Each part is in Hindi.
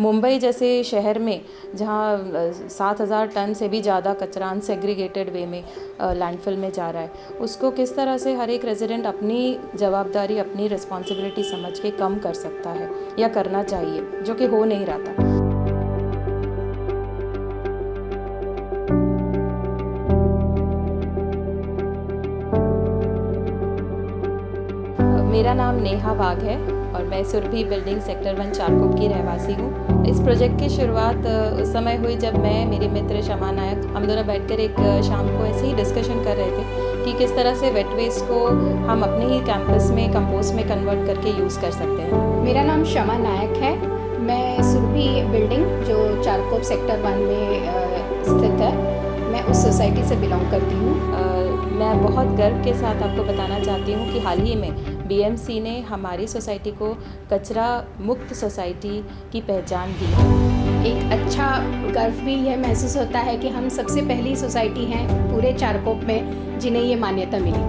मुंबई जैसे शहर में जहाँ 7,000 टन से भी ज़्यादा कचरा अनसेग्रीगेटेड वे में लैंडफिल में जा रहा है, उसको किस तरह से हर एक रेजिडेंट अपनी जवाबदारी, अपनी रिस्पॉन्सिबिलिटी समझ के कम कर सकता है या करना चाहिए, जो कि हो नहीं रहा था। मेरा नाम नेहा वाघ है और मैं सुरभि बिल्डिंग सेक्टर 1 चारकोप की रहवासी हूँ। इस प्रोजेक्ट की शुरुआत उस समय हुई जब मैं, मेरी मित्र शमा नायक, हम दोनों बैठकर एक शाम को ऐसे ही डिस्कशन कर रहे थे कि किस तरह से वेट वेस्ट को हम अपने ही कैंपस में कंपोस्ट में कन्वर्ट करके यूज़ कर सकते हैं। मेरा नाम शमा नायक है। मैं सुरभि बिल्डिंग जो चारकोप सेक्टर 1 में स्थित है, मैं उस सोसाइटी से बिलोंग करती हूँ। मैं बहुत गर्व के साथ आपको बताना चाहती हूँ कि हाल ही में बीएमसी ने हमारी सोसाइटी को कचरा मुक्त सोसाइटी की पहचान दी है। एक अच्छा गर्व भी यह महसूस होता है कि हम सबसे पहली सोसाइटी हैं पूरे चारकोप में जिन्हें ये मान्यता मिली।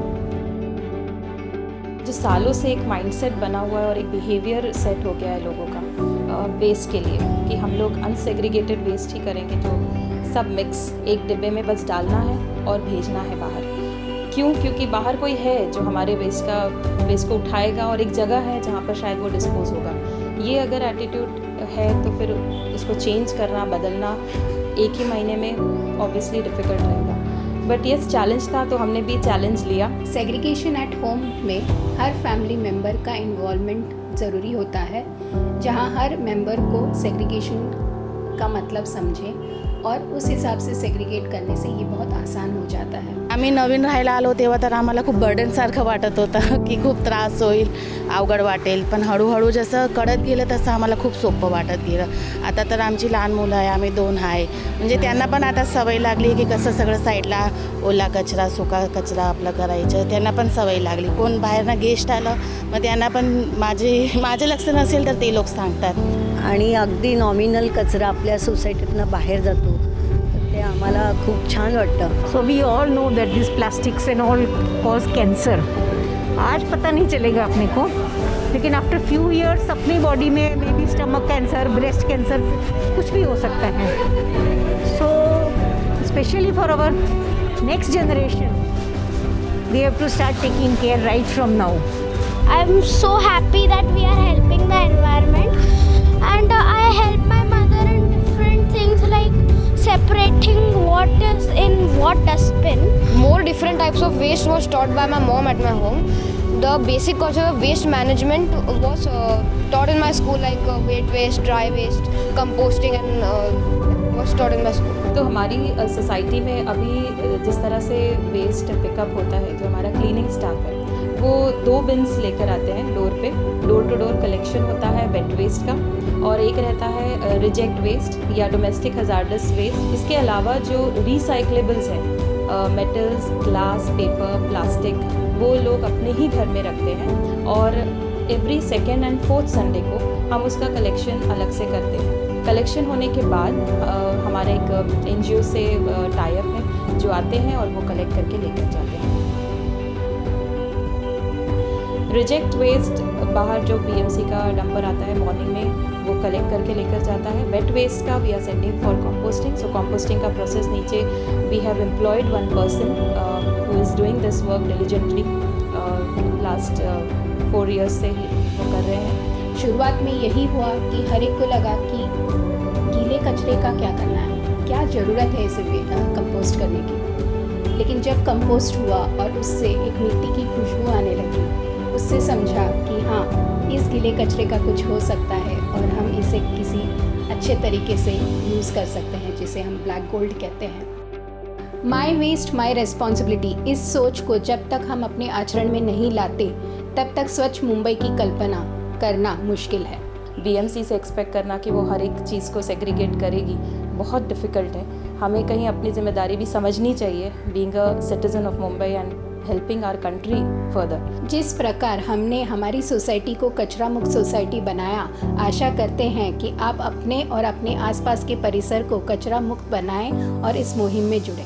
जो सालों से एक माइंडसेट बना हुआ है और एक बिहेवियर सेट हो गया है लोगों का वेस्ट के लिए कि हम लोग अनसेग्रीगेटेड वेस्ट ही करेंगे, जो सब मिक्स एक डिब्बे में बस डालना है और भेजना है बाहर। क्यों? क्योंकि बाहर कोई है जो हमारे वेस्ट को उठाएगा और एक जगह है जहाँ पर शायद वो डिस्पोज होगा। ये अगर एटीट्यूड है तो फिर उसको चेंज करना, बदलना एक ही महीने में ऑब्वियसली डिफ़िकल्ट रहेगा। बट यस, चैलेंज था तो हमने भी चैलेंज लिया। सेग्रीगेशन एट होम में हर फैमिली मेम्बर का इन्वॉल्वमेंट ज़रूरी होता है, जहाँ हर मेम्बर को सेग्रीगेशन का मतलब समझे और उस हिसाब से सेग्रीगेट करने से ये बहुत आसान हो जाता है। आम्ही नवीन राहायला आलो तेव्हा तर आम्हाला खूप बर्डनसारखं वाटत होतं की खूप त्रास होईल, अवघड वाटेल, पण हळूहळू जसं कळत गेलं तसं आम्हाला खूप सोपं वाटत गेलं। आता तर आमची लहान मुलं आहे, आम्ही 2 आहे, म्हणजे त्यांना पण आता सवय लागली की कसं सगळं साईडला ओला कचरा, सुका कचरा आपलं करायचं, त्यांना पण सवय लागली। कोण बाहेरनं गेस्ट आलं मग त्यांना पण माझे लक्ष नसेल तर ते लोक सांगतात। आणि अगदी नॉमिनल कचरा आपल्या सोसायटीतनं बाहेर जातो, ते आम्हाला खूप छान वाटतं। So we all know that this plastics and all cause cancer. आज पता नहीं चलेगा अपने को, लेकिन आफ्टर फ्यू इयर्स अपनी बॉडी में maybe stomach cancer, breast cancer, कुछ भी हो सकता है। So specially for our next generation we have to start taking care right from now. I am so happy that we are helping the environment, and I help my mother in different things like separating what is in what dustbin. More different types of waste was taught by my mom at my home. The basic concept of waste management was taught in my school, like wet waste, dry waste, composting, and was taught in my school. तो हमारी सोसाइटी में अभी जिस तरह से वेस्ट पिकअप होता है, जो हमारा क्लीनिंग स्टाफ है वो 2 बिन्स लेकर आते हैं डोर पे। डोर टू डोर कलेक्शन होता है वेट वेस्ट का, और एक रहता है रिजेक्ट वेस्ट या डोमेस्टिक हजार्डस वेस्ट। इसके अलावा जो रिसाइक्लेबल्स हैं, मेटल्स, ग्लास, पेपर, प्लास्टिक, वो लोग अपने ही घर में रखते हैं और every 2nd and 4th Sunday को हम उसका कलेक्शन अलग से करते हैं। कलेक्शन होने के बाद हमारा एक NGO से टाई अप है जो आते हैं और वो कलेक्ट करके लेकर जाते हैं। रिजेक्ट वेस्ट बाहर जो BMC का डंपर आता है मॉर्निंग में, वो कलेक्ट करके लेकर जाता है। वेट वेस्ट का we are sending for composting. So composting का प्रोसेस नीचे we have employed 1 person who is doing this work diligently. Last 4 years से वो कर रहे हैं। शुरुआत में यही हुआ कि हर एक को लगा कि गीले कचरे का क्या करना है, क्या ज़रूरत है इसे कंपोस्ट करने की। लेकिन जब कंपोस्ट हुआ और उससे एक मिट्टी की खुशबू आने लगी, उससे समझा कि हाँ, इस गीले कचरे का कुछ हो सकता है और हम इसे किसी अच्छे तरीके से यूज़ कर सकते हैं, जिसे हम ब्लैक गोल्ड कहते हैं। माई वेस्ट माई रिस्पॉन्सिबिलिटी, इस सोच को जब तक हम अपने आचरण में नहीं लाते तब तक स्वच्छ मुंबई की कल्पना करना मुश्किल है। BMC से एक्सपेक्ट करना कि वो हर एक चीज़ को सेग्रीगेट करेगी बहुत डिफ़िकल्ट है। हमें कहीं अपनी जिम्मेदारी भी समझनी चाहिए, being a citizen of Mumbai and helping our country further. जिस प्रकार हमने हमारी सोसाइटी को कचरा मुक्त सोसाइटी बनाया, आशा करते हैं कि आप अपने और अपने आसपास के परिसर को कचरा मुक्त बनाएं और इस मुहिम में जुड़ें।